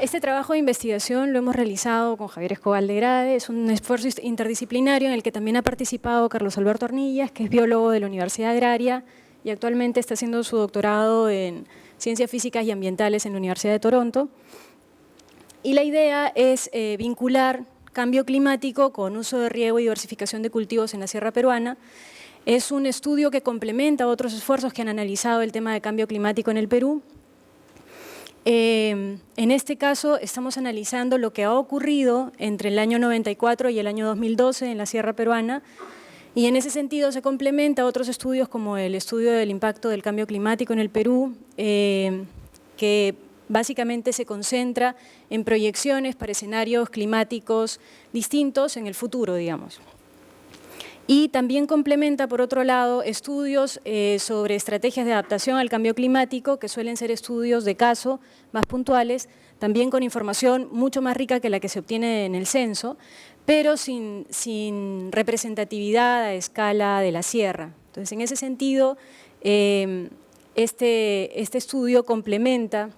Este trabajo de investigación lo hemos realizado con Javier Escobar de Grade, es un esfuerzo interdisciplinario en el que también ha participado Carlos Alberto Arnillas, que es biólogo de la Universidad Agraria y actualmente está haciendo su doctorado en Ciencias Físicas y Ambientales en la Universidad de Toronto. Y la idea es vincular cambio climático con uso de riego y diversificación de cultivos en la sierra peruana. Es un estudio que complementa otros esfuerzos que han analizado el tema de cambio climático en el Perú. En este caso estamos analizando lo que ha ocurrido entre el año 94 y el año 2012 en la sierra peruana, y en ese sentido se complementa a otros estudios como el estudio del impacto del cambio climático en el Perú, que básicamente se concentra en proyecciones para escenarios climáticos distintos en el futuro, digamos. Y también complementa, por otro lado, estudios sobre estrategias de adaptación al cambio climático, que suelen ser estudios de caso más puntuales, también con información mucho más rica que la que se obtiene en el censo, pero sin representatividad a escala de la sierra. Entonces, en ese sentido, este estudio complementa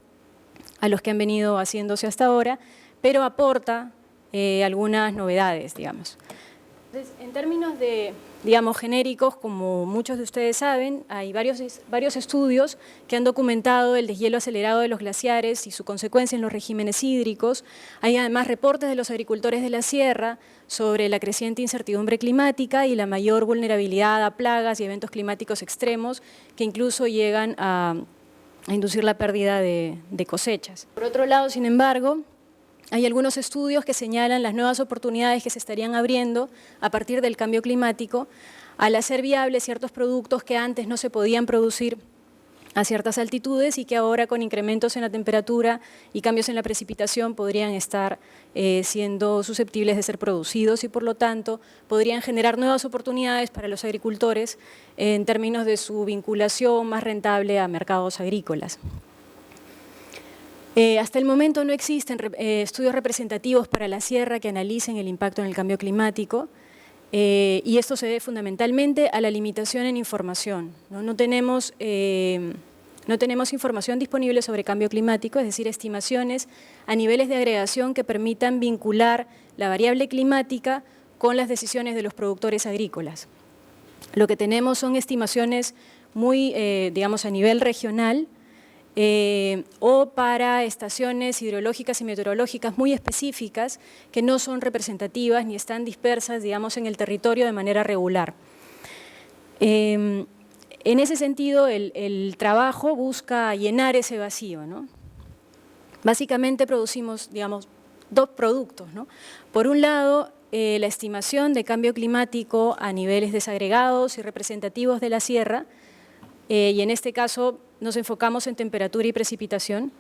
a los que han venido haciéndose hasta ahora, pero aporta algunas novedades, digamos. Entonces, en términos digamos, genéricos, como muchos de ustedes saben, hay varios estudios que han documentado el deshielo acelerado de los glaciares y su consecuencia en los regímenes hídricos. Hay además reportes de los agricultores de la sierra sobre la creciente incertidumbre climática y la mayor vulnerabilidad a plagas y eventos climáticos extremos que incluso llegan a inducir la pérdida de cosechas. Por otro lado, sin embargo, hay algunos estudios que señalan las nuevas oportunidades que se estarían abriendo a partir del cambio climático al hacer viables ciertos productos que antes no se podían producir a ciertas altitudes y que ahora con incrementos en la temperatura y cambios en la precipitación podrían estar siendo susceptibles de ser producidos y por lo tanto podrían generar nuevas oportunidades para los agricultores en términos de su vinculación más rentable a mercados agrícolas. Hasta el momento no existen estudios representativos para la sierra que analicen el impacto en el cambio climático y esto se debe fundamentalmente a la limitación en información. No tenemos información disponible sobre cambio climático, es decir, estimaciones a niveles de agregación que permitan vincular la variable climática con las decisiones de los productores agrícolas. Lo que tenemos son estimaciones muy, digamos, a nivel regional, o para estaciones hidrológicas y meteorológicas muy específicas que no son representativas ni están dispersas, digamos, en el territorio de manera regular. En ese sentido, el trabajo busca llenar ese vacío, ¿no? Básicamente producimos, digamos, dos productos, ¿no? Por un lado, la estimación de cambio climático a niveles desagregados y representativos de la sierra, y en este caso nos enfocamos en temperatura y precipitación,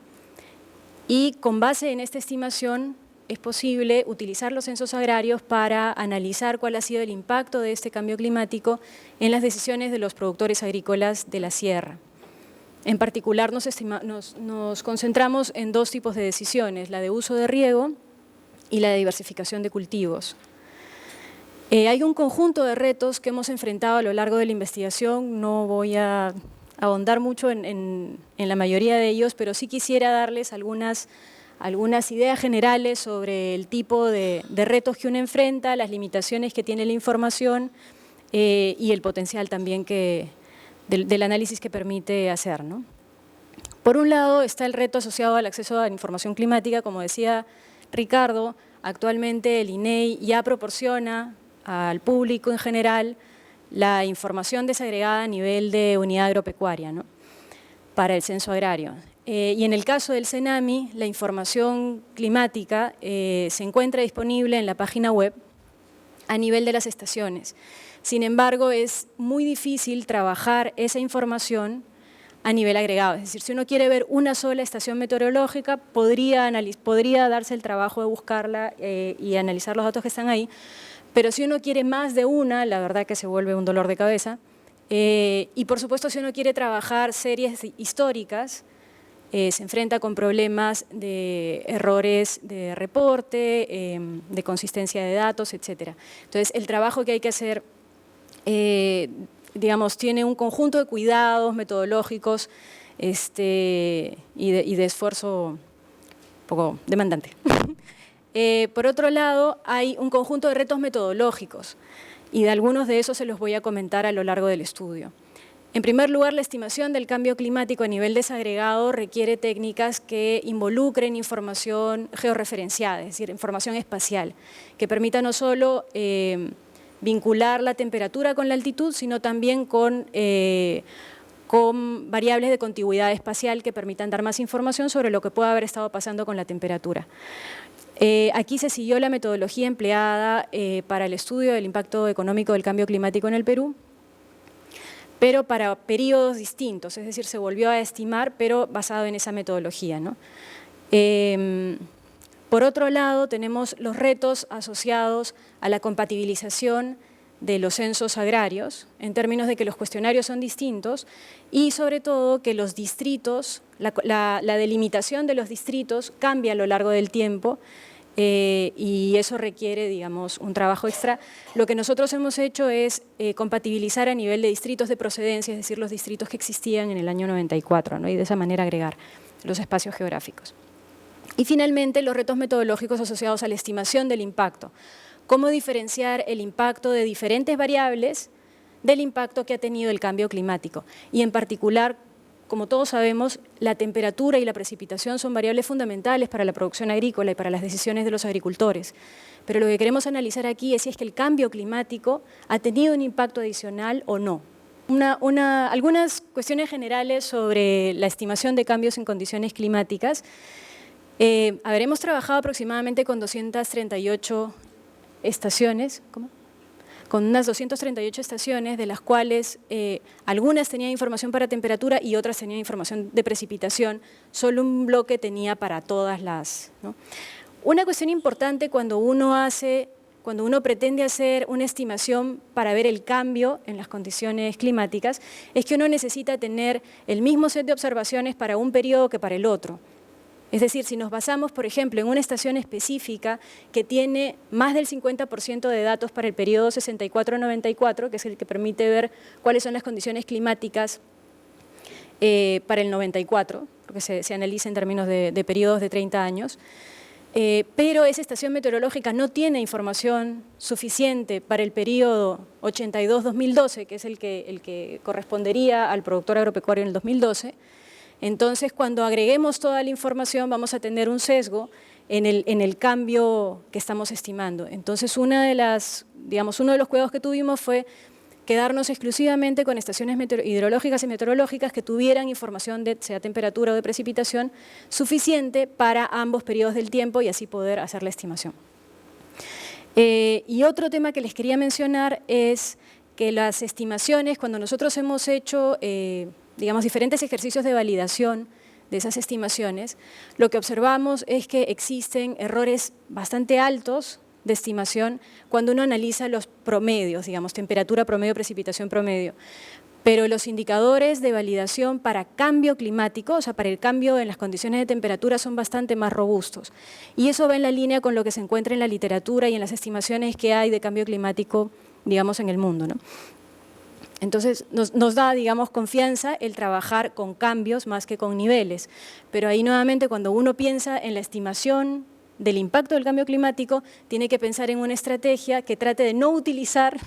y con base en esta estimación es posible utilizar los censos agrarios para analizar cuál ha sido el impacto de este cambio climático en las decisiones de los productores agrícolas de la sierra. En particular nos concentramos en dos tipos de decisiones, la de uso de riego y la de diversificación de cultivos. Hay un conjunto de retos que hemos enfrentado a lo largo de la investigación, no voy a ahondar mucho en la mayoría de ellos, pero sí quisiera darles algunas ideas generales sobre el tipo de retos que uno enfrenta, las limitaciones que tiene la información y el potencial también del análisis que permite hacer, ¿no? Por un lado está el reto asociado al acceso a la información climática, como decía Ricardo, actualmente el INEI ya proporciona al público en general la información desagregada a nivel de unidad agropecuaria, ¿no? Para el censo agrario. Y en el caso del CENAMI, la información climática se encuentra disponible en la página web a nivel de las estaciones. Sin embargo, es muy difícil trabajar esa información a nivel agregado. Es decir, si uno quiere ver una sola estación meteorológica, podría darse el trabajo de buscarla y analizar los datos que están ahí, pero si uno quiere más de una, la verdad que se vuelve un dolor de cabeza. Y por supuesto, si uno quiere trabajar series históricas, se enfrenta con problemas de errores de reporte, de consistencia de datos, etc. Entonces, el trabajo que hay que hacer, digamos, tiene un conjunto de cuidados metodológicos y de esfuerzo poco demandante. Por otro lado, hay un conjunto de retos metodológicos y de algunos de esos se los voy a comentar a lo largo del estudio. En primer lugar, la estimación del cambio climático a nivel desagregado requiere técnicas que involucren información georreferenciada, es decir, información espacial, que permita no solo vincular la temperatura con la altitud, sino también con variables de contigüidad espacial que permitan dar más información sobre lo que pueda haber estado pasando con la temperatura. Aquí se siguió la metodología empleada para el estudio del impacto económico del cambio climático en el Perú, pero para periodos distintos, es decir, se volvió a estimar, pero basado en esa metodología, ¿no? Por otro lado, tenemos los retos asociados a la compatibilización de los censos agrarios, en términos de que los cuestionarios son distintos y sobre todo que los distritos, la delimitación de los distritos cambia a lo largo del tiempo y eso requiere, digamos, un trabajo extra. Lo que nosotros hemos hecho es compatibilizar a nivel de distritos de procedencia, es decir, los distritos que existían en el año 94, ¿no? Y de esa manera agregar los espacios geográficos. Y finalmente, los retos metodológicos asociados a la estimación del impacto. Cómo diferenciar el impacto de diferentes variables del impacto que ha tenido el cambio climático. Y en particular, como todos sabemos, la temperatura y la precipitación son variables fundamentales para la producción agrícola y para las decisiones de los agricultores. Pero lo que queremos analizar aquí es si es que el cambio climático ha tenido un impacto adicional o no. Algunas cuestiones generales sobre la estimación de cambios en condiciones climáticas. Hemos trabajado aproximadamente con 238 estaciones, con unas 238 estaciones, de las cuales algunas tenían información para temperatura y otras tenían información de precipitación. Solo un bloque tenía para todas las, ¿no? Una cuestión importante cuando uno pretende hacer una estimación para ver el cambio en las condiciones climáticas, es que uno necesita tener el mismo set de observaciones para un periodo que para el otro. Es decir, si nos basamos, por ejemplo, en una estación específica que tiene más del 50% de datos para el periodo 64-94, que es el que permite ver cuáles son las condiciones climáticas para el 94, porque se analiza en términos de periodos de 30 años, pero esa estación meteorológica no tiene información suficiente para el periodo 82-2012, que es el que correspondería al productor agropecuario en el 2012, entonces, cuando agreguemos toda la información vamos a tener un sesgo en el cambio que estamos estimando. Entonces, uno de los cuidados que tuvimos fue quedarnos exclusivamente con estaciones hidrológicas y meteorológicas que tuvieran información de sea temperatura o de precipitación suficiente para ambos periodos del tiempo y así poder hacer la estimación. Y otro tema que les quería mencionar es que las estimaciones, cuando nosotros hemos hecho diferentes ejercicios de validación de esas estimaciones, lo que observamos es que existen errores bastante altos de estimación cuando uno analiza los promedios, temperatura promedio, precipitación promedio. Pero los indicadores de validación para cambio climático, o sea, para el cambio en las condiciones de temperatura, son bastante más robustos. Y eso va en la línea con lo que se encuentra en la literatura y en las estimaciones que hay de cambio climático, en el mundo, ¿no? Entonces, nos da, confianza el trabajar con cambios más que con niveles. Pero ahí nuevamente, cuando uno piensa en la estimación del impacto del cambio climático, tiene que pensar en una estrategia que trate de no utilizar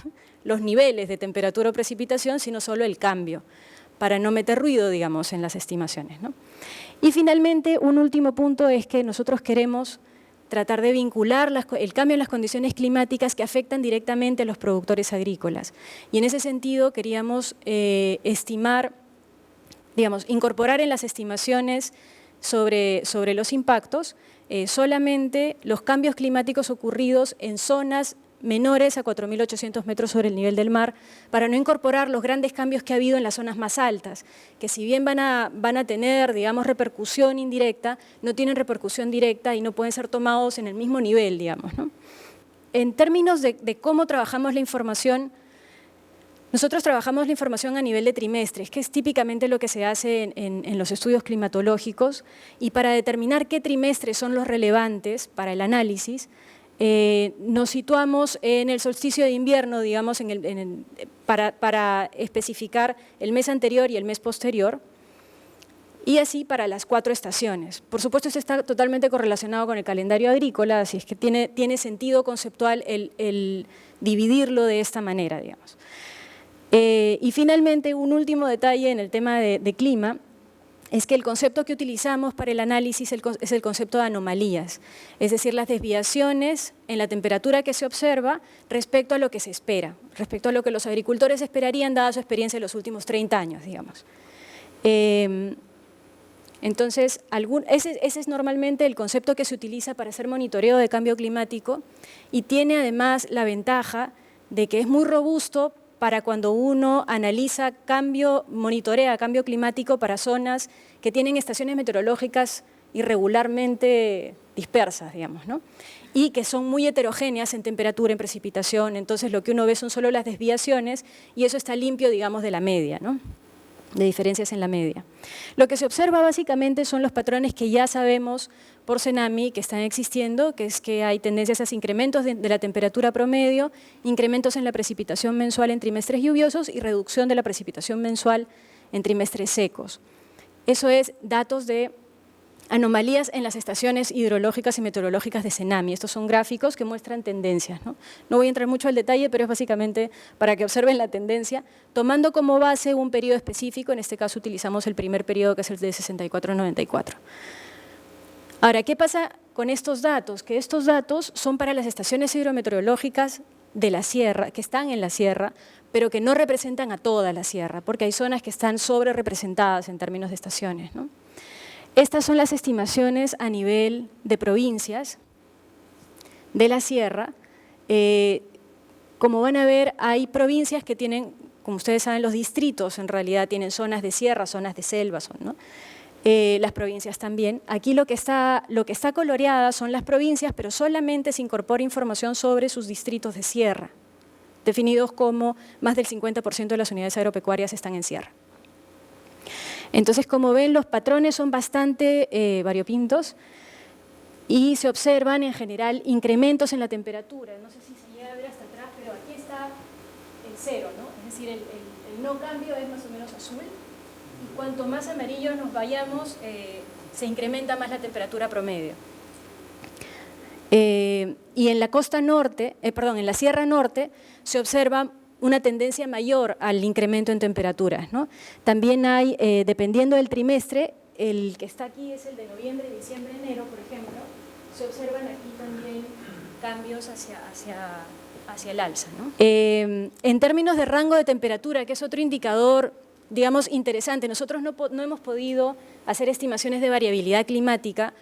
los niveles de temperatura o precipitación, sino solo el cambio, para no meter ruido, en las estimaciones, ¿no? Y finalmente, un último punto es que nosotros queremos tratar de vincular el cambio en las condiciones climáticas que afectan directamente a los productores agrícolas. Y en ese sentido queríamos incorporar en las estimaciones sobre los impactos solamente los cambios climáticos ocurridos en zonas menores a 4.800 metros sobre el nivel del mar, para no incorporar los grandes cambios que ha habido en las zonas más altas, que si bien van a tener, repercusión indirecta, no tienen repercusión directa y no pueden ser tomados en el mismo nivel, ¿no? En términos de cómo trabajamos la información, nosotros trabajamos la información a nivel de trimestres, que es típicamente lo que se hace en los estudios climatológicos, y para determinar qué trimestres son los relevantes para el análisis, nos situamos en el solsticio de invierno, para especificar el mes anterior y el mes posterior, y así para las 4 estaciones. Por supuesto, esto está totalmente correlacionado con el calendario agrícola, así es que tiene sentido conceptual el dividirlo de esta manera, digamos. Y finalmente, un último detalle en el tema de clima, es que el concepto que utilizamos para el análisis es el concepto de anomalías, es decir, las desviaciones en la temperatura que se observa respecto a lo que se espera, respecto a lo que los agricultores esperarían dada su experiencia en los últimos 30 años, digamos. Entonces, ese es normalmente el concepto que se utiliza para hacer monitoreo de cambio climático y tiene además la ventaja de que es muy robusto para cuando uno analiza monitorea cambio climático para zonas que tienen estaciones meteorológicas irregularmente dispersas, digamos, ¿no? Y que son muy heterogéneas en temperatura, en precipitación, entonces lo que uno ve son solo las desviaciones y eso está limpio, digamos, de la media, ¿no? De diferencias en la media. Lo que se observa básicamente son los patrones que ya sabemos por CENAMI que están existiendo, que es que hay tendencias a incrementos de la temperatura promedio, incrementos en la precipitación mensual en trimestres lluviosos y reducción de la precipitación mensual en trimestres secos. Eso es datos de anomalías en las estaciones hidrológicas y meteorológicas de CENAMI. Estos son gráficos que muestran tendencias, ¿no? No voy a entrar mucho al detalle, pero es básicamente para que observen la tendencia, tomando como base un periodo específico, en este caso utilizamos el primer periodo que es el de 64 a 94. Ahora, ¿qué pasa con estos datos? Que estos datos son para las estaciones hidrometeorológicas de la sierra, que están en la sierra, pero que no representan a toda la sierra, porque hay zonas que están sobre representadas en términos de estaciones, ¿no? Estas son las estimaciones a nivel de provincias de la sierra. Como van a ver, hay provincias que tienen, como ustedes saben, los distritos en realidad tienen zonas de sierra, zonas de selva, ¿no? Las provincias también. Aquí lo que está coloreada son las provincias, pero solamente se incorpora información sobre sus distritos de sierra, definidos como más del 50% de las unidades agropecuarias están en sierra. Entonces, como ven, los patrones son bastante variopintos y se observan en general incrementos en la temperatura. No sé si se llega a ver hasta atrás, pero aquí está el cero, ¿no? Es decir, el no cambio es más o menos azul y cuanto más amarillo nos vayamos, se incrementa más la temperatura promedio. Y en la costa norte, en la Sierra Norte, se observa una tendencia mayor al incremento en temperaturas, ¿no? También hay, dependiendo del trimestre, el que está aquí es el de noviembre, diciembre, enero, por ejemplo, se observan aquí también cambios hacia el alza, ¿no? En términos de rango de temperatura, que es otro indicador, digamos, interesante, nosotros no hemos podido hacer estimaciones de variabilidad climática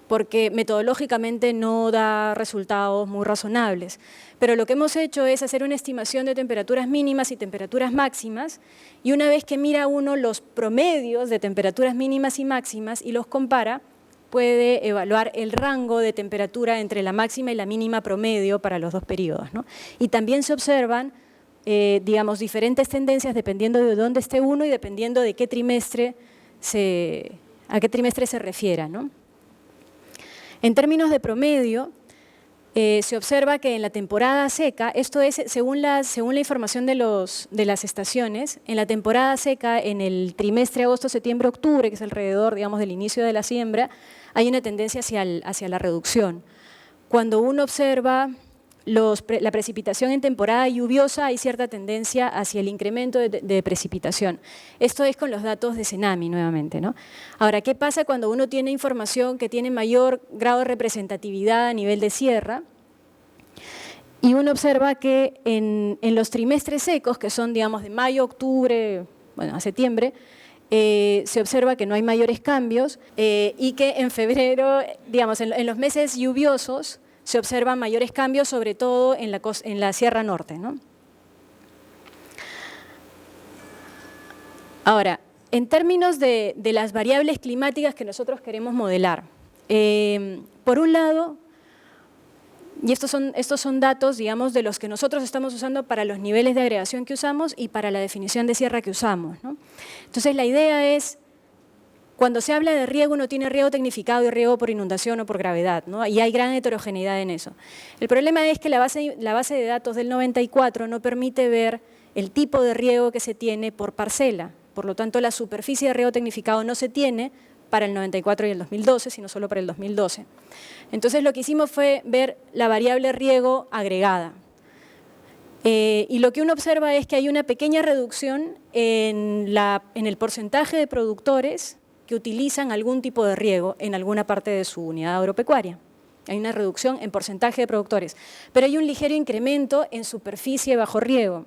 porque metodológicamente no da resultados muy razonables. Pero lo que hemos hecho es hacer una estimación de temperaturas mínimas y temperaturas máximas, y una vez que mira uno los promedios de temperaturas mínimas y máximas y los compara, puede evaluar el rango de temperatura entre la máxima y la mínima promedio para los dos periodos, ¿no? Y también se observan, digamos, diferentes tendencias dependiendo de dónde esté uno y dependiendo de qué trimestre a qué trimestre se refiera, ¿no? En términos de promedio, se observa que en la temporada seca, esto es según la información de las estaciones, en la temporada seca, en el trimestre agosto, septiembre, octubre, que es alrededor, digamos, del inicio de la siembra, hay una tendencia hacia la reducción. Cuando uno observa la precipitación en temporada lluviosa, hay cierta tendencia hacia el incremento de precipitación. Esto es con los datos de CENAMI nuevamente, ¿no? Ahora, ¿qué pasa cuando uno tiene información que tiene mayor grado de representatividad a nivel de sierra? Y uno observa que en los trimestres secos, que son, digamos, de mayo, octubre, bueno, a septiembre, se observa que no hay mayores cambios y que en febrero, digamos, en los meses lluviosos, se observan mayores cambios, sobre todo en la Sierra Norte, ¿no? Ahora, en términos de las variables climáticas que nosotros queremos modelar, por un lado, y estos son datos, digamos, de los que nosotros estamos usando para los niveles de agregación que usamos y para la definición de sierra que usamos, ¿no? Entonces, la idea es, cuando se habla de riego, uno tiene riego tecnificado y riego por inundación o por gravedad, ¿no? Y hay gran heterogeneidad en eso. El problema es que la base de datos del 94 no permite ver el tipo de riego que se tiene por parcela, Por lo tanto, la superficie de riego tecnificado no se tiene para el 94 y el 2012, sino solo para el 2012. Entonces, lo que hicimos fue ver la variable riego agregada. Y lo que uno observa es que hay una pequeña reducción en el porcentaje de productores que utilizan algún tipo de riego en alguna parte de su unidad agropecuaria. Hay una reducción en porcentaje de productores, pero hay un ligero incremento en superficie bajo riego.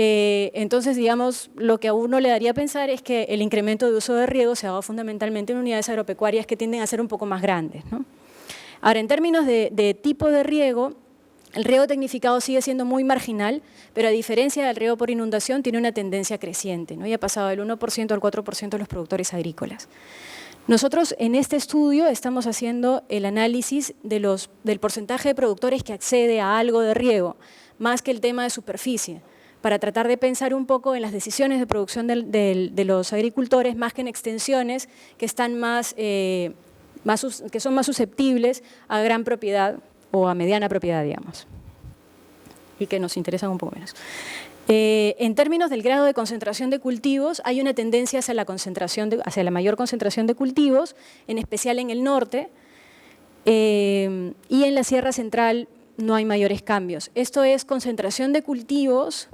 Entonces, digamos, lo que a uno le daría a pensar es que el incremento de uso de riego se ha dado fundamentalmente en unidades agropecuarias que tienden a ser un poco más grandes, ¿no? Ahora, en términos de tipo de riego, el riego tecnificado sigue siendo muy marginal, pero a diferencia del riego por inundación tiene una tendencia creciente, ¿no? Y ha pasado del 1% al 4% de los productores agrícolas. Nosotros en este estudio estamos haciendo el análisis del porcentaje de productores que accede a algo de riego, más que el tema de superficie, para tratar de pensar un poco en las decisiones de producción de los agricultores, más que en extensiones que están que son más susceptibles a gran propiedad o a mediana propiedad, digamos, y que nos interesan un poco menos. En términos del grado de concentración de cultivos, hay una tendencia hacia la mayor concentración de cultivos, en especial en el norte, y en la Sierra Central no hay mayores cambios. Esto es concentración de cultivos,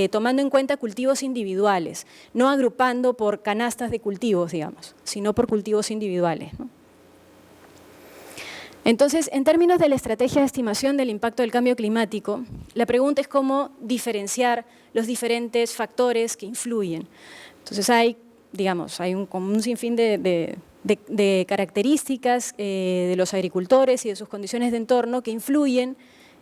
tomando en cuenta cultivos individuales, no agrupando por canastas de cultivos, digamos, sino por cultivos individuales, ¿no? Entonces, en términos de la estrategia de estimación del impacto del cambio climático, la pregunta es cómo diferenciar los diferentes factores que influyen. Entonces, hay un sinfín de características de los agricultores y de sus condiciones de entorno que influyen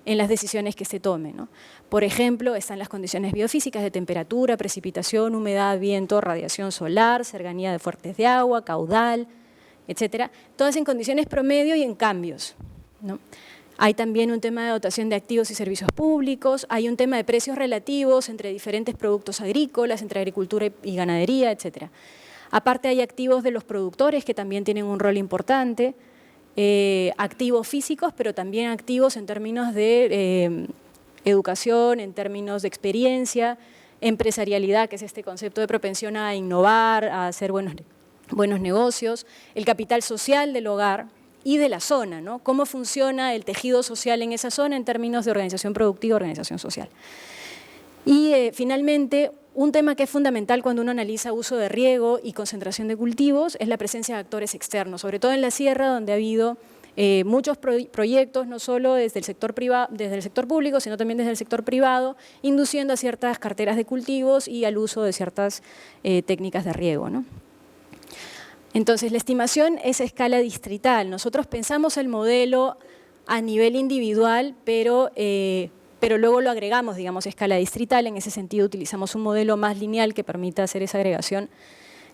en las decisiones que se tomen, ¿no? Por ejemplo, están las condiciones biofísicas de temperatura, precipitación, humedad, viento, radiación solar, cercanía de fuentes de agua, caudal, etcétera, todas en condiciones promedio y en cambios, ¿no? Hay también un tema de dotación de activos y servicios públicos, hay un tema de precios relativos entre diferentes productos agrícolas, entre agricultura y ganadería, etcétera. Aparte hay activos de los productores que también tienen un rol importante, activos físicos, pero también activos en términos de educación, en términos de experiencia, empresarialidad, que es este concepto de propensión a innovar, a hacer buenos negocios, el capital social del hogar y de la zona, ¿no? Cómo funciona el tejido social en esa zona en términos de organización productiva, organización social. Y finalmente, un tema que es fundamental cuando uno analiza uso de riego y concentración de cultivos es la presencia de actores externos, sobre todo en la sierra, donde ha habido muchos proyectos, no solo desde el sector público, sino también desde el sector privado, induciendo a ciertas carteras de cultivos y al uso de ciertas técnicas de riego, ¿no? Entonces, la estimación es a escala distrital. Nosotros pensamos el modelo a nivel individual, pero luego lo agregamos, digamos, a escala distrital. En ese sentido, utilizamos un modelo más lineal que permita hacer esa agregación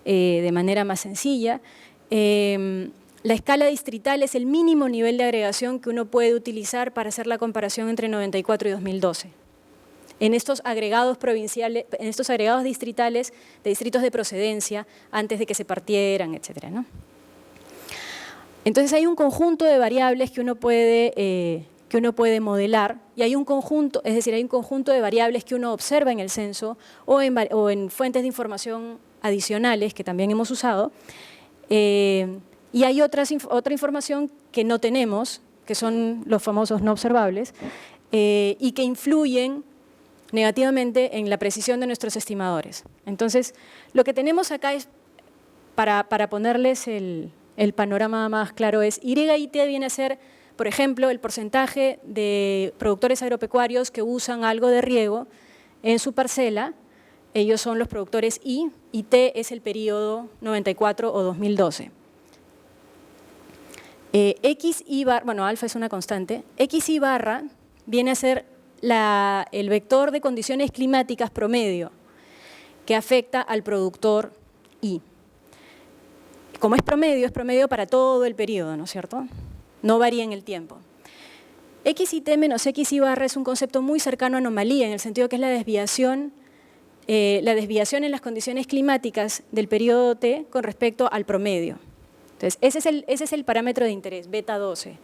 de manera más sencilla. La escala distrital es el mínimo nivel de agregación que uno puede utilizar para hacer la comparación entre 94 y 2012. En estos agregados provinciales, en estos agregados distritales de distritos de procedencia, antes de que se partieran, etcétera, ¿no? Entonces hay un conjunto de variables que uno puede modelar, y hay un conjunto, es decir, hay un conjunto de variables que uno observa en el censo o en fuentes de información adicionales que también hemos usado, y hay otra información que no tenemos, que son los famosos no observables, y que influyen negativamente en la precisión de nuestros estimadores. Entonces, lo que tenemos acá es, para ponerles el panorama más claro, es YIT viene a ser, por ejemplo, el porcentaje de productores agropecuarios que usan algo de riego en su parcela. Ellos son los productores I, y T es el periodo 94 o 2012. XI barra, bueno, alfa es una constante, XI barra viene a ser el vector de condiciones climáticas promedio que afecta al productor I. Como es promedio para todo el periodo, ¿no es cierto? No varía en el tiempo. XIT menos XI barra es un concepto muy cercano a anomalía, en el sentido que es la desviación en las condiciones climáticas del periodo T con respecto al promedio. Entonces, ese es el parámetro de interés, beta 12,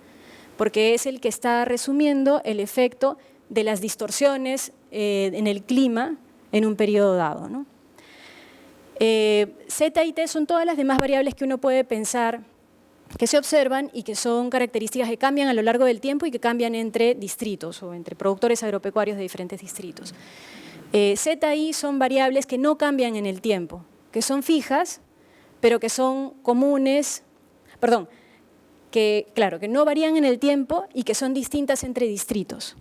porque es el que está resumiendo el efecto de las distorsiones en el clima en un periodo dado, ¿no? Z y T son todas las demás variables que uno puede pensar que se observan y que son características que cambian a lo largo del tiempo y que cambian entre distritos o entre productores agropecuarios de diferentes distritos. Z y I son variables que no cambian en el tiempo, que son fijas, pero que son comunes, perdón, que no varían en el tiempo y que son distintas entre distritos.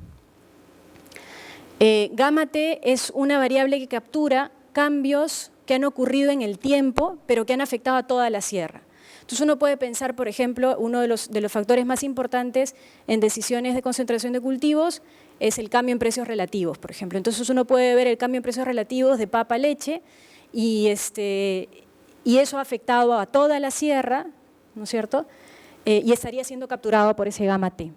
Gamma T es una variable que captura cambios que han ocurrido en el tiempo, pero que han afectado a toda la sierra. Entonces uno puede pensar, por ejemplo, uno de los factores más importantes en decisiones de concentración de cultivos es el cambio en precios relativos, por ejemplo. Entonces uno puede ver el cambio en precios relativos de papa a leche y eso ha afectado a toda la sierra, ¿no es cierto? Y estaría siendo capturado por ese gamma T.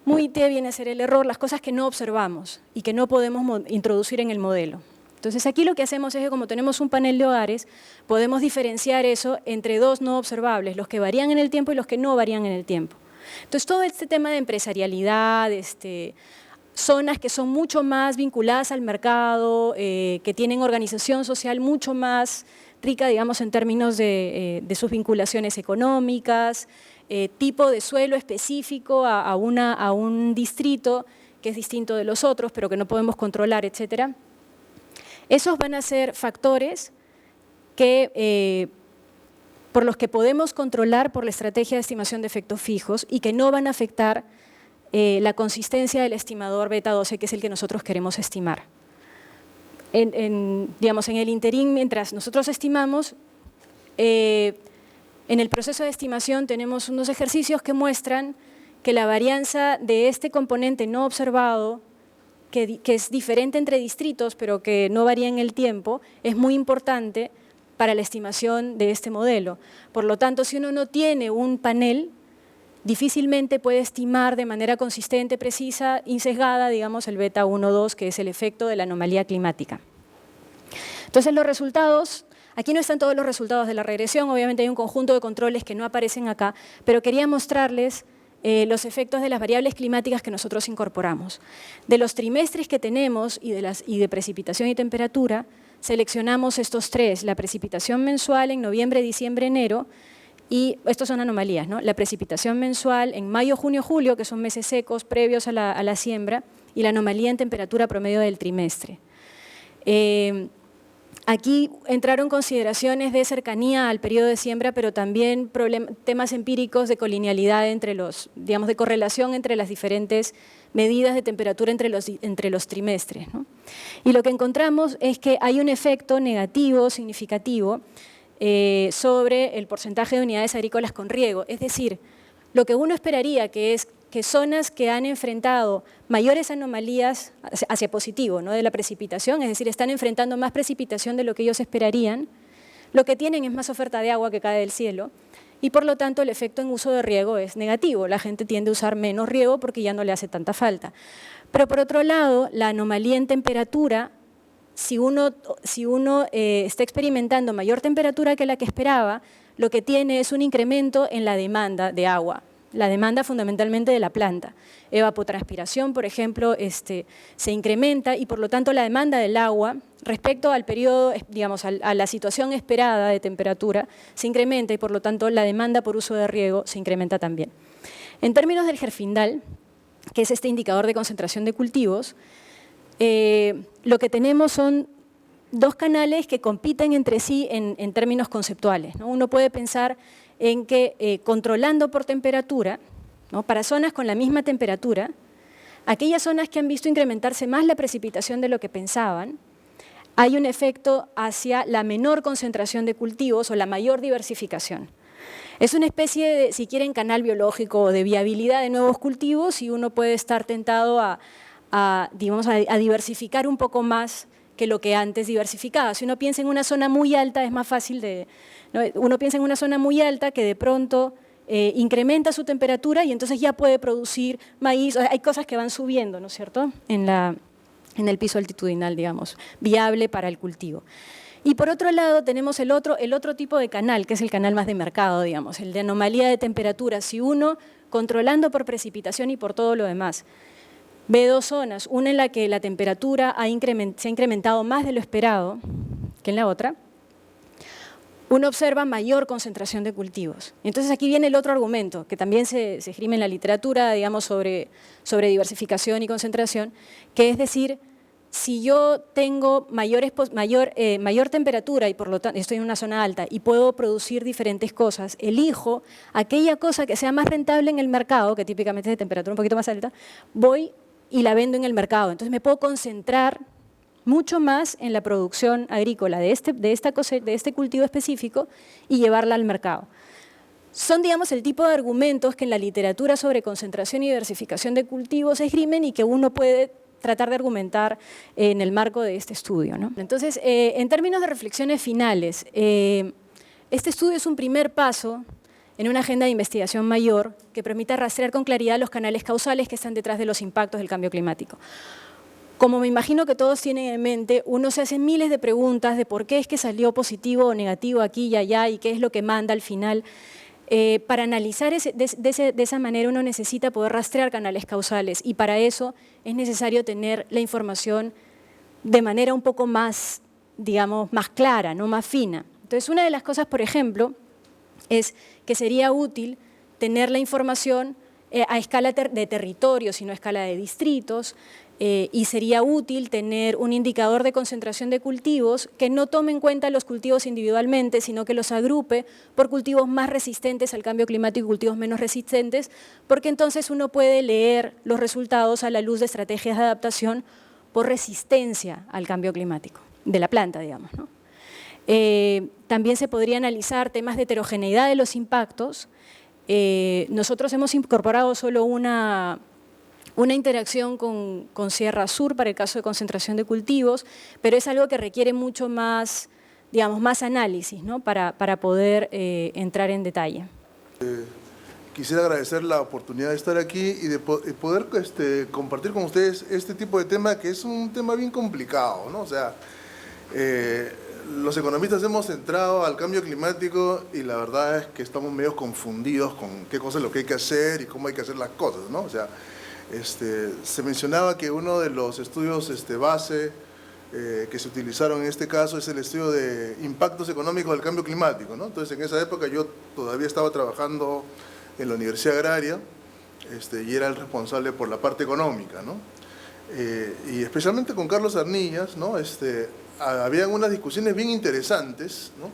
Muy T viene a ser el error, las cosas que no observamos y que no podemos introducir en el modelo. Entonces aquí lo que hacemos es que como tenemos un panel de hogares, podemos diferenciar eso entre dos no observables, los que varían en el tiempo y los que no varían en el tiempo. Entonces todo este tema de empresarialidad, zonas que son mucho más vinculadas al mercado, que tienen organización social mucho más rica, digamos, en términos de sus vinculaciones económicas, tipo de suelo específico a un distrito que es distinto de los otros, pero que no podemos controlar, etcétera. Esos van a ser factores por los que podemos controlar por la estrategia de estimación de efectos fijos y que no van a afectar la consistencia del estimador beta 12, que es el que nosotros queremos estimar. Digamos, en el interín, mientras nosotros estimamos, en el proceso de estimación tenemos unos ejercicios que muestran que la varianza de este componente no observado, que es diferente entre distritos, pero que no varía en el tiempo, es muy importante para la estimación de este modelo. Por lo tanto, si uno no tiene un panel, difícilmente puede estimar de manera consistente, precisa, insesgada, digamos, el beta 1,2, que es el efecto de la anomalía climática. Entonces, los resultados, aquí no están todos los resultados de la regresión, obviamente hay un conjunto de controles que no aparecen acá, pero quería mostrarles los efectos de las variables climáticas que nosotros incorporamos. De los trimestres que tenemos y de precipitación y temperatura, seleccionamos estos tres, la precipitación mensual en noviembre, diciembre, enero, y estos son anomalías, ¿no? La precipitación mensual en mayo, junio, julio, que son meses secos previos a la siembra, y la anomalía en temperatura promedio del trimestre. Aquí entraron consideraciones de cercanía al periodo de siembra, pero también temas empíricos de colinealidad digamos, de correlación entre las diferentes medidas de temperatura entre los trimestres, ¿no? Y lo que encontramos es que hay un efecto negativo significativo sobre el porcentaje de unidades agrícolas con riego. Es decir, lo que uno esperaría que es que zonas que han enfrentado mayores anomalías hacia positivo, ¿no?, de la precipitación, es decir, están enfrentando más precipitación de lo que ellos esperarían, lo que tienen es más oferta de agua que cae del cielo y por lo tanto el efecto en uso de riego es negativo. La gente tiende a usar menos riego porque ya no le hace tanta falta. Pero por otro lado, la anomalía en temperatura, si uno está experimentando mayor temperatura que la que esperaba, lo que tiene es un incremento en la demanda de agua. La demanda fundamentalmente de la planta. Evapotranspiración, por ejemplo, se incrementa y por lo tanto la demanda del agua respecto al periodo, digamos, a la situación esperada de temperatura se incrementa y por lo tanto la demanda por uso de riego se incrementa también. En términos del Herfindahl, que es este indicador de concentración de cultivos, lo que tenemos son dos canales que compiten entre sí en términos conceptuales, ¿no? Uno puede pensar en que controlando por temperatura, ¿no?, para zonas con la misma temperatura, aquellas zonas que han visto incrementarse más la precipitación de lo que pensaban, hay un efecto hacia la menor concentración de cultivos o la mayor diversificación. Es una especie de, si quieren, canal biológico o de viabilidad de nuevos cultivos y uno puede estar tentado a diversificar un poco más que lo que antes diversificaba. Si uno piensa en una zona muy alta, es más fácil ¿no? Uno piensa en una zona muy alta que de pronto incrementa su temperatura y entonces ya puede producir maíz. Hay cosas que van subiendo, ¿no es cierto?, en el piso altitudinal, digamos, viable para el cultivo. Y por otro lado tenemos el otro tipo de canal, que es el canal más de mercado, digamos, el de anomalía de temperatura. Si uno, controlando por precipitación y por todo lo demás, ve dos zonas, una en la que la temperatura se ha incrementado más de lo esperado que en la otra, uno observa mayor concentración de cultivos. Entonces aquí viene el otro argumento, que también se esgrime en la literatura, digamos, sobre diversificación y concentración, que es decir, si yo tengo mayor temperatura y por lo tanto estoy en una zona alta y puedo producir diferentes cosas, elijo aquella cosa que sea más rentable en el mercado, que típicamente es de temperatura un poquito más alta, voy y la vendo en el mercado. Entonces me puedo concentrar mucho más en la producción agrícola de este cultivo específico y llevarla al mercado. Son, digamos, el tipo de argumentos que en la literatura sobre concentración y diversificación de cultivos se esgrimen y que uno puede tratar de argumentar en el marco de este estudio, ¿no? Entonces, en términos de reflexiones finales, este estudio es un primer paso en una agenda de investigación mayor que permita rastrear con claridad los canales causales que están detrás de los impactos del cambio climático. Como me imagino que todos tienen en mente, uno se hace miles de preguntas de por qué es que salió positivo o negativo aquí y allá y qué es lo que manda al final. Para analizar de esa manera uno necesita poder rastrear canales causales y para eso es necesario tener la información de manera un poco más, digamos, más clara, ¿no? Más fina. Entonces, una de las cosas, por ejemplo, es que sería útil tener la información a escala de territorios y no a escala de distritos, y sería útil tener un indicador de concentración de cultivos que no tome en cuenta los cultivos individualmente, sino que los agrupe por cultivos más resistentes al cambio climático y cultivos menos resistentes, porque entonces uno puede leer los resultados a la luz de estrategias de adaptación por resistencia al cambio climático, de la planta, digamos, ¿no? También se podría analizar temas de heterogeneidad de los impactos. Nosotros hemos incorporado solo una interacción con Sierra Sur para el caso de concentración de cultivos, pero es algo que requiere mucho más, digamos, más análisis, ¿no? para poder entrar en detalle. Quisiera agradecer la oportunidad de estar aquí y de poder compartir con ustedes este tipo de tema que es un tema bien complicado, ¿no? O sea, los economistas hemos entrado al cambio climático y la verdad es que estamos medio confundidos con qué cosa es lo que hay que hacer y cómo hay que hacer las cosas, ¿no? O sea, se mencionaba que uno de los estudios base que se utilizaron en este caso es el estudio de impactos económicos del cambio climático, ¿no? Entonces, en esa época yo todavía estaba trabajando en la Universidad Agraria y era el responsable por la parte económica, ¿no? Y especialmente con Carlos Arnillas, ¿no? Habían unas discusiones bien interesantes, ¿no?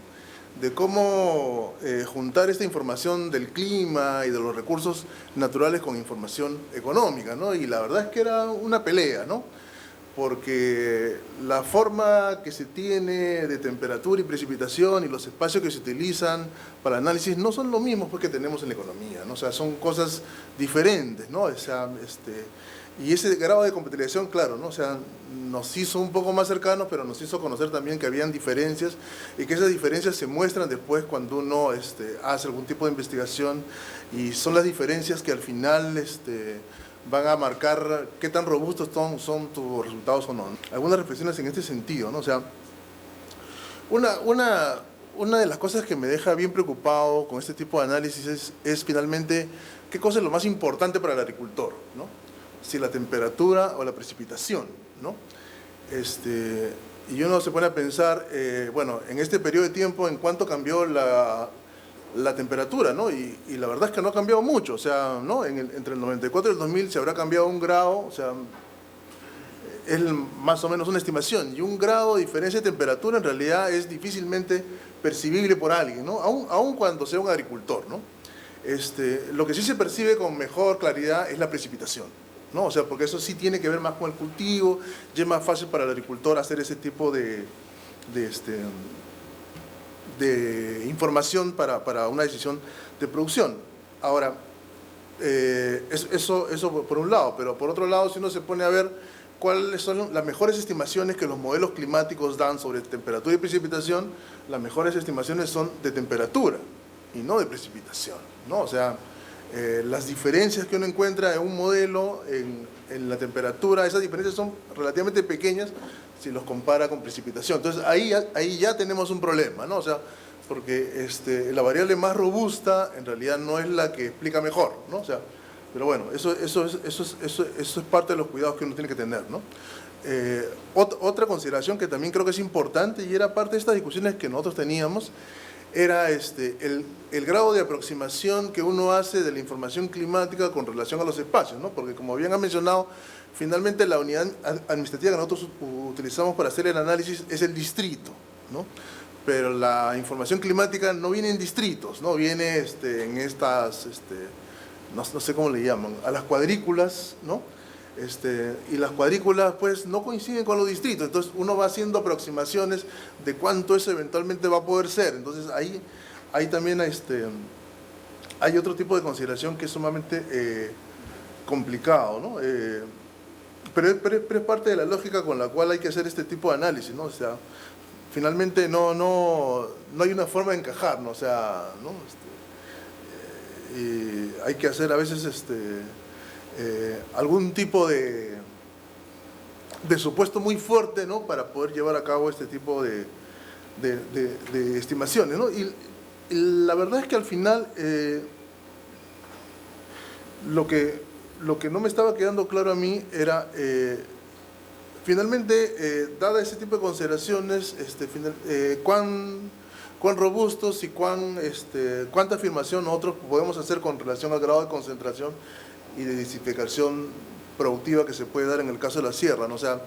De cómo juntar esta información del clima y de los recursos naturales con información económica, ¿no? Y la verdad es que era una pelea, ¿no? Porque la forma que se tiene de temperatura y precipitación y los espacios que se utilizan para análisis no son los mismos pues, que tenemos en la economía, ¿no? O sea, son cosas diferentes, ¿no? O sea, y ese grado de competición, claro, ¿no? O sea, nos hizo un poco más cercanos, pero nos hizo conocer también que habían diferencias y que esas diferencias se muestran después cuando uno hace algún tipo de investigación y son las diferencias que al final van a marcar qué tan robustos son tus resultados o no. Algunas reflexiones en este sentido, ¿no? O sea, una de las cosas que me deja bien preocupado con este tipo de análisis es finalmente qué cosa es lo más importante para el agricultor, ¿no? Si la temperatura o la precipitación, ¿no? Y uno se pone a pensar, bueno, en este periodo de tiempo, ¿en cuánto cambió la temperatura, ¿no? Y la verdad es que no ha cambiado mucho, o sea, ¿no? Entre el 94 y el 2000 se habrá cambiado 1 grado, o sea, es más o menos una estimación, y 1 grado de diferencia de temperatura en realidad es difícilmente percibible por alguien, ¿no? Aun cuando sea un agricultor, ¿no? Lo que sí se percibe con mejor claridad es la precipitación, ¿no? O sea, porque eso sí tiene que ver más con el cultivo, y es más fácil para el agricultor hacer ese tipo de información para una decisión de producción. Ahora, eso por un lado, pero por otro lado, si uno se pone a ver cuáles son las mejores estimaciones que los modelos climáticos dan sobre temperatura y precipitación, las mejores estimaciones son de temperatura y no de precipitación, ¿no? O sea, las diferencias que uno encuentra en un modelo, en la temperatura, esas diferencias son relativamente pequeñas si los compara con precipitación. Entonces ahí ya tenemos un problema, ¿no? O sea, porque la variable más robusta en realidad no es la que explica mejor, ¿no? O sea, Pero bueno, eso es parte de los cuidados que uno tiene que tener, ¿no? Otra consideración que también creo que es importante y era parte de estas discusiones que nosotros teníamos, era el grado de aproximación que uno hace de la información climática con relación a los espacios, ¿no? Porque como bien han mencionado, finalmente la unidad administrativa que nosotros utilizamos para hacer el análisis es el distrito, ¿no? Pero la información climática no viene en distritos, ¿no? Viene en estas, no sé cómo le llaman, a las cuadrículas, ¿no? Y las cuadrículas pues no coinciden con los distritos, entonces uno va haciendo aproximaciones de cuánto eso eventualmente va a poder ser. Entonces ahí también hay otro tipo de consideración que es sumamente complicado, ¿no? Pero es parte de la lógica con la cual hay que hacer este tipo de análisis, ¿no? O sea, finalmente no hay una forma de encajar, ¿no? O sea, ¿no? Y hay que hacer a veces algún tipo de supuesto muy fuerte, ¿no? Para poder llevar a cabo este tipo de estimaciones, ¿no? Y la verdad es que al final lo que no me estaba quedando claro a mí era finalmente, dada ese tipo de consideraciones, cuán robustos y cuánta afirmación nosotros podemos hacer con relación al grado de concentración y de densificación productiva que se puede dar en el caso de la sierra, ¿no? O sea,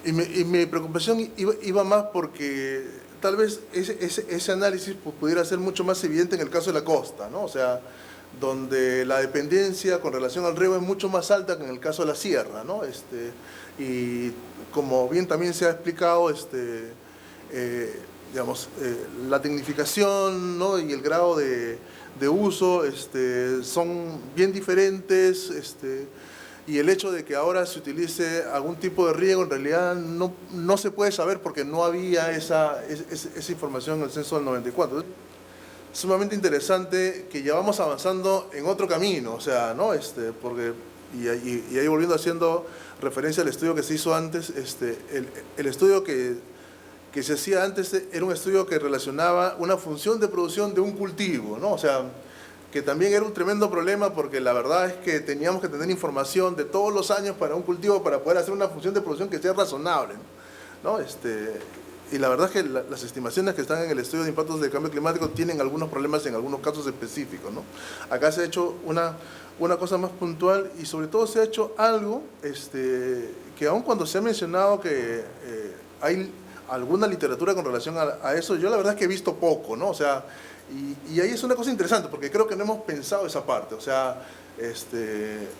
y mi preocupación iba más porque tal vez ese análisis pudiera ser mucho más evidente en el caso de la costa, ¿no? O sea, donde la dependencia con relación al riego es mucho más alta que en el caso de la sierra, ¿no? Y como bien también se ha explicado, digamos, la tecnificación, ¿no? Y el grado de uso son bien diferentes, y el hecho de que ahora se utilice algún tipo de riego en realidad no se puede saber porque no había esa información en el censo del 94. Sumamente interesante que ya vamos avanzando en otro camino, o sea, ¿no? Porque, y ahí volviendo haciendo referencia al estudio que se hizo antes, el estudio que se hacía antes era un estudio que relacionaba una función de producción de un cultivo, ¿no? O sea, que también era un tremendo problema porque la verdad es que teníamos que tener información de todos los años para un cultivo para poder hacer una función de producción que sea razonable, ¿no? Y la verdad es que las estimaciones que están en el estudio de impactos del cambio climático tienen algunos problemas en algunos casos específicos, ¿no? Acá se ha hecho una cosa más puntual y sobre todo se ha hecho algo que aun cuando se ha mencionado que hay alguna literatura con relación a eso, yo la verdad es que he visto poco, ¿no? O sea, y ahí es una cosa interesante porque creo que no hemos pensado esa parte, o sea,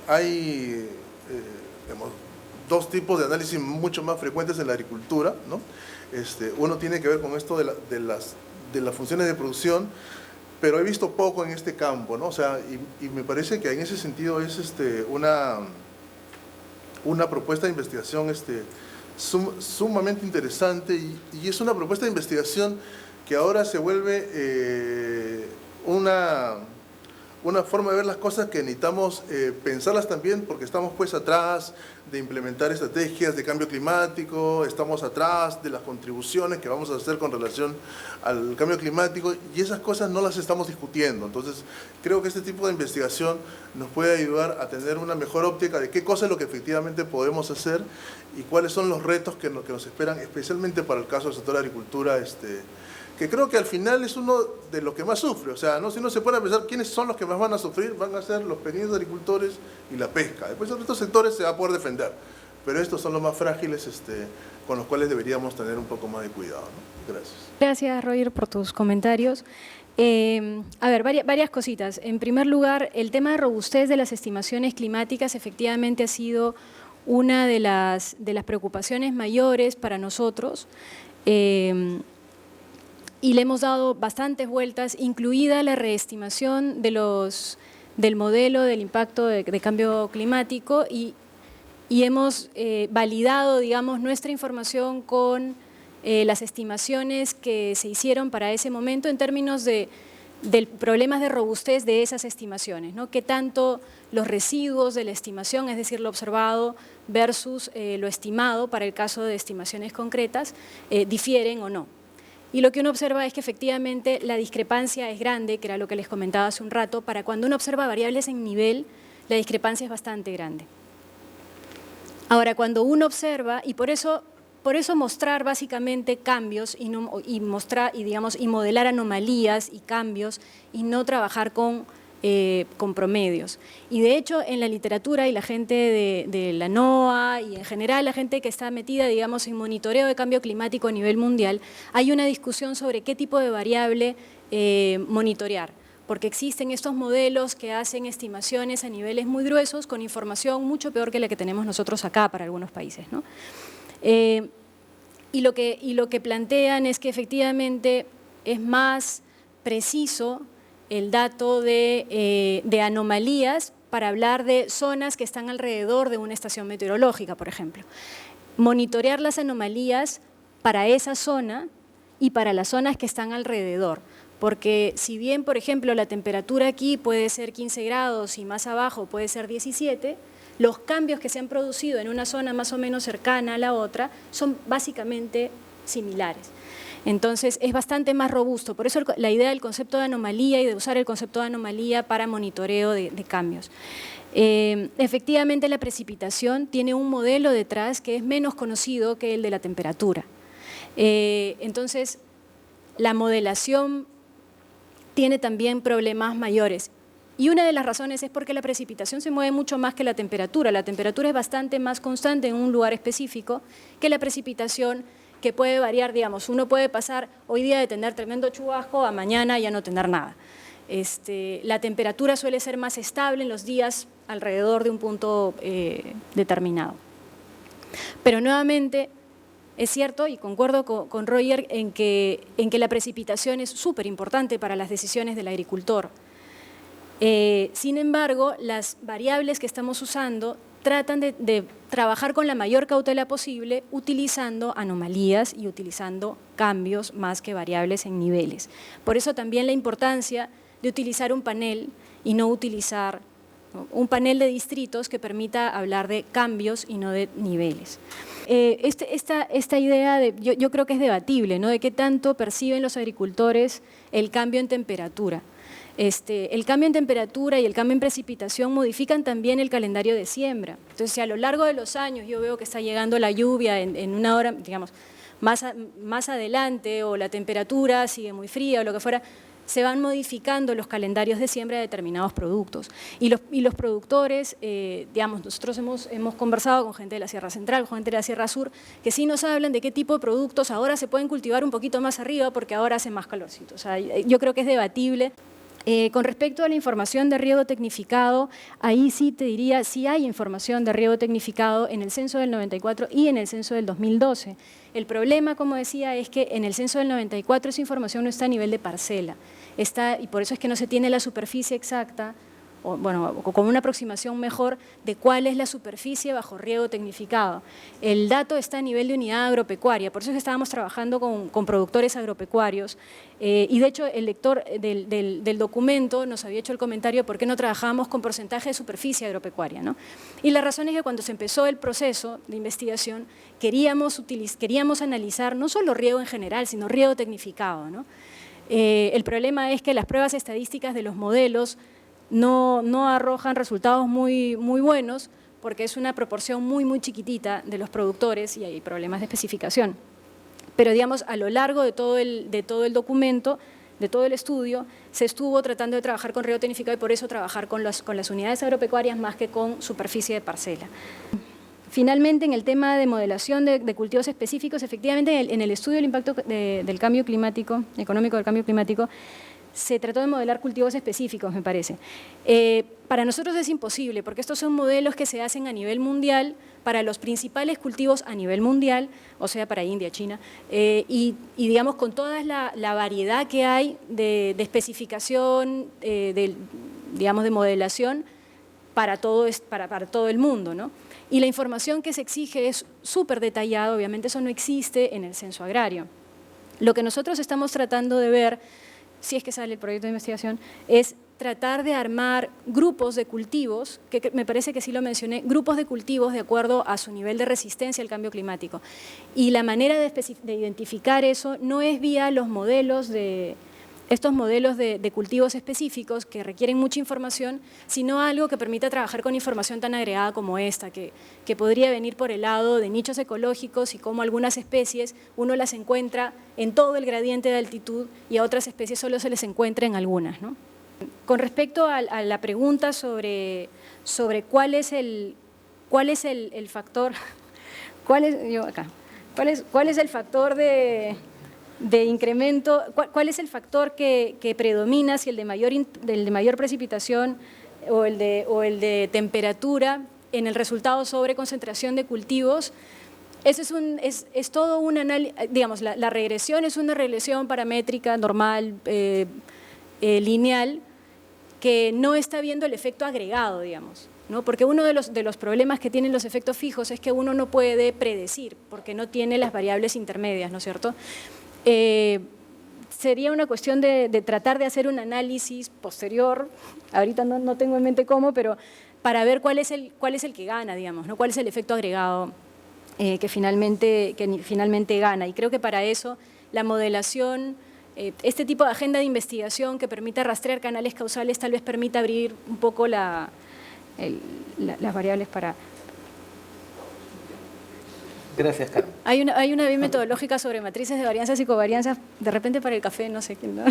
hay digamos, dos tipos de análisis mucho más frecuentes en la agricultura, ¿no? Uno tiene que ver con esto de las funciones de producción, pero he visto poco en este campo, ¿no? O sea, y me parece que en ese sentido es una propuesta de investigación sumamente interesante y es una propuesta de investigación que ahora se vuelve una forma de ver las cosas que necesitamos pensarlas también porque estamos pues atrás de implementar estrategias de cambio climático, estamos atrás de las contribuciones que vamos a hacer con relación al cambio climático y esas cosas no las estamos discutiendo. Entonces creo que este tipo de investigación nos puede ayudar a tener una mejor óptica de qué cosa es lo que efectivamente podemos hacer y cuáles son los retos que nos esperan, especialmente para el caso del sector de agricultura, que creo que al final es uno de los que más sufre, o sea, ¿no? Si uno se pone a pensar quiénes son los que más van a sufrir, van a ser los pequeños agricultores y la pesca. Después en otros sectores se va a poder defender, pero estos son los más frágiles con los cuales deberíamos tener un poco más de cuidado, ¿no? Gracias. Gracias, Roger, por tus comentarios. A ver, varias cositas. En primer lugar, el tema de robustez de las estimaciones climáticas efectivamente ha sido una de las preocupaciones mayores para nosotros. Y le hemos dado bastantes vueltas, incluida la reestimación del modelo del impacto de cambio climático y hemos validado, digamos, nuestra información con las estimaciones que se hicieron para ese momento en términos de problemas de robustez de esas estimaciones, ¿no? Qué tanto los residuos de la estimación, es decir, lo observado versus lo estimado para el caso de estimaciones concretas, difieren o no. y lo que uno observa es que efectivamente la discrepancia es grande, que era lo que les comentaba hace un rato. Para cuando uno observa variables en nivel, la discrepancia es bastante grande. Ahora, cuando uno observa, y por eso mostrar básicamente cambios y modelar anomalías y cambios y no trabajar con promedios. Y de hecho en la literatura y la gente de la NOAA y en general la gente que está metida, digamos, en monitoreo de cambio climático a nivel mundial, hay una discusión sobre qué tipo de variable monitorear, porque existen estos modelos que hacen estimaciones a niveles muy gruesos con información mucho peor que la que tenemos nosotros acá para algunos países, ¿no? Y lo que plantean es que efectivamente es más preciso el dato de anomalías para hablar de zonas que están alrededor de una estación meteorológica, por ejemplo. Monitorear las anomalías para esa zona y para las zonas que están alrededor, porque si bien, por ejemplo, la temperatura aquí puede ser 15 grados y más abajo puede ser 17, los cambios que se han producido en una zona más o menos cercana a la otra son básicamente similares. Entonces, es bastante más robusto. Por eso la idea del concepto de anomalía y de usar el concepto de anomalía para monitoreo de cambios. Efectivamente, la precipitación tiene un modelo detrás que es menos conocido que el de la temperatura. Entonces, la modelación tiene también problemas mayores. Y una de las razones es porque la precipitación se mueve mucho más que la temperatura. La temperatura es bastante más constante en un lugar específico que la precipitación, que puede variar, digamos, uno puede pasar hoy día de tener tremendo chubasco a mañana ya no tener nada. La temperatura suele ser más estable en los días alrededor de un punto determinado. Pero nuevamente es cierto, y concuerdo con Roger, en que la precipitación es súper importante para las decisiones del agricultor. Sin embargo, las variables que estamos usando tratan de trabajar con la mayor cautela posible utilizando anomalías y utilizando cambios más que variables en niveles. Por eso también la importancia de utilizar un panel y no utilizar un panel de distritos que permita hablar de cambios y no de niveles. Esta idea yo creo que es debatible, ¿no? De qué tanto perciben los agricultores el cambio en temperatura. El cambio en temperatura y el cambio en precipitación modifican también el calendario de siembra. Entonces, si a lo largo de los años yo veo que está llegando la lluvia en una hora, digamos, más adelante, o la temperatura sigue muy fría o lo que fuera, se van modificando los calendarios de siembra de determinados productos. Y los productores, digamos, nosotros hemos conversado con gente de la Sierra Central, con gente de la Sierra Sur, que sí nos hablan de qué tipo de productos ahora se pueden cultivar un poquito más arriba porque ahora hace más calorcito. O sea, yo creo que es debatible. Con respecto a la información de riego tecnificado, ahí sí te diría, sí hay información de riego tecnificado en el censo del 94 y en el censo del 2012. El problema, como decía, es que en el censo del 94 esa información no está a nivel de parcela, y por eso es que no se tiene la superficie exacta, o con una aproximación mejor de cuál es la superficie bajo riego tecnificado. El dato está a nivel de unidad agropecuaria, por eso es que estábamos trabajando con productores agropecuarios, y de hecho el lector del documento nos había hecho el comentario por qué no trabajábamos con porcentaje de superficie agropecuaria, ¿no? Y la razón es que cuando se empezó el proceso de investigación queríamos analizar no solo riego en general, sino riego tecnificado, ¿no? El problema es que las pruebas estadísticas de los modelos no arrojan resultados muy buenos porque es una proporción muy chiquitita de los productores y hay problemas de especificación. Pero digamos, a lo largo de todo el documento, de todo el estudio, se estuvo tratando de trabajar con riego tecnificado y por eso trabajar con las unidades agropecuarias más que con superficie de parcela. Finalmente, en el tema de modelación de cultivos específicos, efectivamente en el estudio del impacto del cambio climático, económico del cambio climático, se trató de modelar cultivos específicos, me parece. Para nosotros es imposible, porque estos son modelos que se hacen a nivel mundial para los principales cultivos a nivel mundial, o sea, para India, China, y digamos con toda la variedad que hay de especificación, digamos de modelación para todo el mundo, ¿no? Y la información que se exige es súper detallada, obviamente eso no existe en el censo agrario. Lo que nosotros estamos tratando de ver, si es que sale el proyecto de investigación, es tratar de armar grupos de cultivos, que me parece que sí lo mencioné, grupos de cultivos de acuerdo a su nivel de resistencia al cambio climático. Y la manera de identificar eso no es vía los modelos estos modelos de cultivos específicos que requieren mucha información, sino algo que permita trabajar con información tan agregada como esta, que podría venir por el lado de nichos ecológicos y cómo algunas especies uno las encuentra en todo el gradiente de altitud y a otras especies solo se les encuentra en algunas, ¿no? Con respecto a la pregunta sobre cuál es el factor, cuál es el factor de incremento, cuál es el factor que predomina, si el de mayor precipitación o el de temperatura en el resultado sobre concentración de cultivos. Eso es todo un análisis, digamos, la regresión es una regresión paramétrica normal, lineal, que no está viendo el efecto agregado, digamos, ¿no? Porque uno de los problemas que tienen los efectos fijos es que uno no puede predecir, porque no tiene las variables intermedias, ¿no es cierto? Sería una cuestión de tratar de hacer un análisis posterior, ahorita no tengo en mente cómo, pero para ver cuál es el que gana, digamos, ¿no? Cuál es el efecto agregado que finalmente gana. Y creo que para eso la modelación, este tipo de agenda de investigación que permita rastrear canales causales tal vez permita abrir un poco las variables para… Gracias, Carmen. Hay una vía metodológica sobre matrices de varianzas y covarianzas, de repente para el café, no sé quién, ¿no?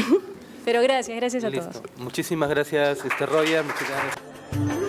Pero gracias a Listo. todos. Muchísimas gracias, Roya. Muchas gracias.